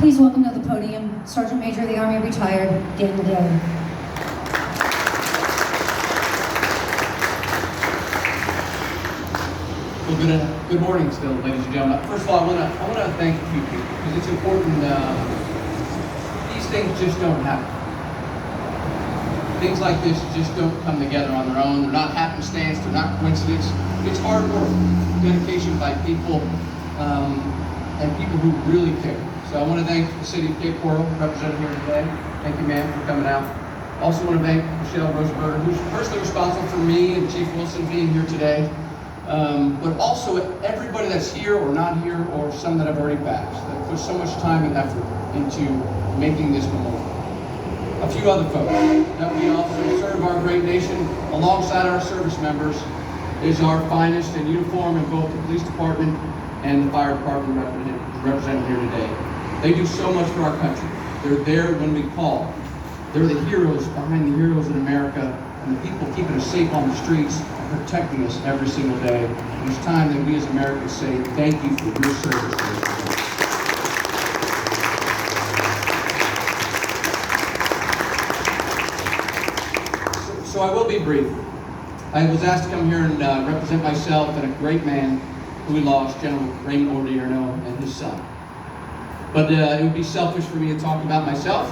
please welcome to the podium Sergeant Major of the Army retired, Dailey. Well, good morning still, ladies and gentlemen. First of all, I want to thank a few people because it's important. These things just don't happen. Things like this just don't come together on their own. They're not happenstance. They're not coincidence. It's hard work, dedication by people, and people who really care. So I want to thank the City of Cape Coral, represented here today. Thank you, ma'am, for coming out. Also want to thank Michelle Rosenberger, who's personally responsible for me and Chief Wilson being here today. But also everybody that's here or not here, or some that have already passed, that put so much time and effort into making this memorial. A few other folks that we also serve our great nation alongside our service members is our finest in uniform in both the police department and the fire department represented here today. They do so much for our country. They're there when we call. They're the heroes behind the heroes in America, and the people keeping us safe on the streets, protecting us every single day. And it's time that we as Americans say thank you for your service. So I will be brief. I was asked to come here and represent myself and a great man who we lost, General Raymond Odierno, and his son. But it would be selfish for me to talk about myself,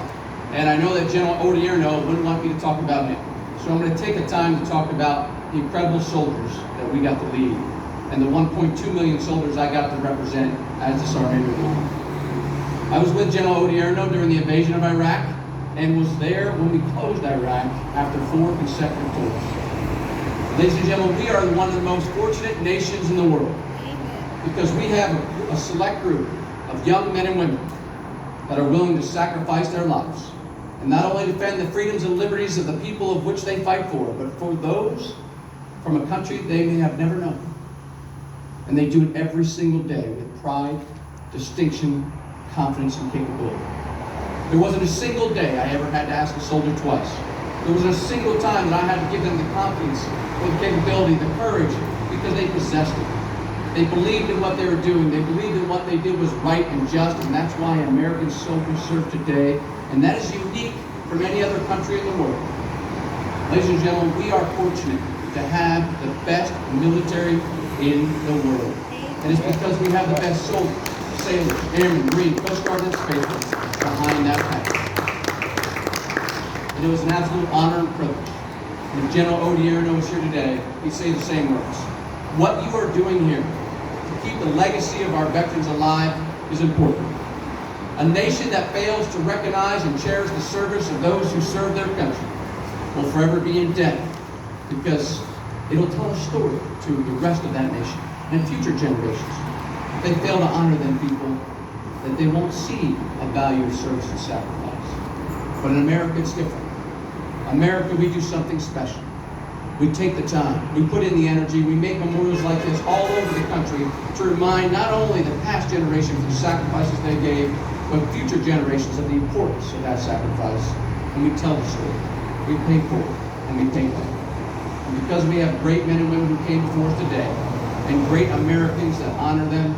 and I know that General Odierno wouldn't want me to talk about him. So I'm going to take the time to talk about the incredible soldiers that we got to lead, and the 1.2 million soldiers I got to represent as the Sergeant Major. I was with General Odierno during the invasion of Iraq, and was there when we closed Iraq after 4 consecutive tours. Ladies and gentlemen, we are one of the most fortunate nations in the world because we have a select group of young men and women that are willing to sacrifice their lives and not only defend the freedoms and liberties of the people of which they fight for, but for those from a country they may have never known. And they do it every single day with pride, distinction, confidence, and capability. There wasn't a single day I ever had to ask a soldier twice. There wasn't a single time that I had to give them the confidence or the capability, the courage, because they possessed it. They believed in what they were doing. They believed in what they did was right and just, and that's why American soldiers serve today. And that is unique from any other country in the world. Ladies and gentlemen, we are fortunate to have the best military in the world. And it's because we have the best soldiers, sailors, airmen, Marine, Coast Guard, and Space Force behind that package. And it was an absolute honor and privilege. And if General Odierno was here today, he'd say the same words. What you are doing here to keep the legacy of our veterans alive is important. A nation that fails to recognize and cherish the service of those who serve their country will forever be in debt, because it'll tell a story to the rest of that nation and future generations. If they fail to honor them people, that they won't see a value of service and sacrifice. But in America, it's different. America, we do something special. We take the time, we put in the energy, we make memorials like this all over the country to remind not only the past generation of the sacrifices they gave, but future generations of the importance of that sacrifice. And we tell the story. We pay for it, and we thank them. And because we have great men and women who came before us today, and great Americans that honor them,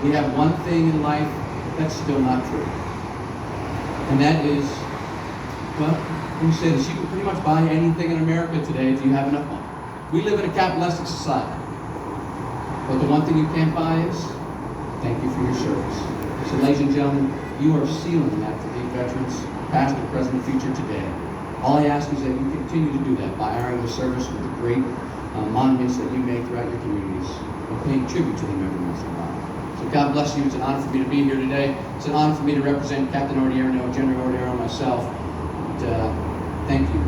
we have one thing in life that's still not true. And that is, well, let me say this, you can pretty much buy anything in America today if you have enough money. We live in a capitalistic society. But the one thing you can't buy is, thank you for your service. So ladies and gentlemen, you are sealing that for these veterans, past, present, and future today. All I ask is that you continue to do that by honoring the service with the great monuments that you make throughout your communities, and paying tribute to them every once in a while. So God bless you. It's an honor for me to be here today. It's an honor for me to represent Captain Odierno, General Odierno, and myself. And, thank you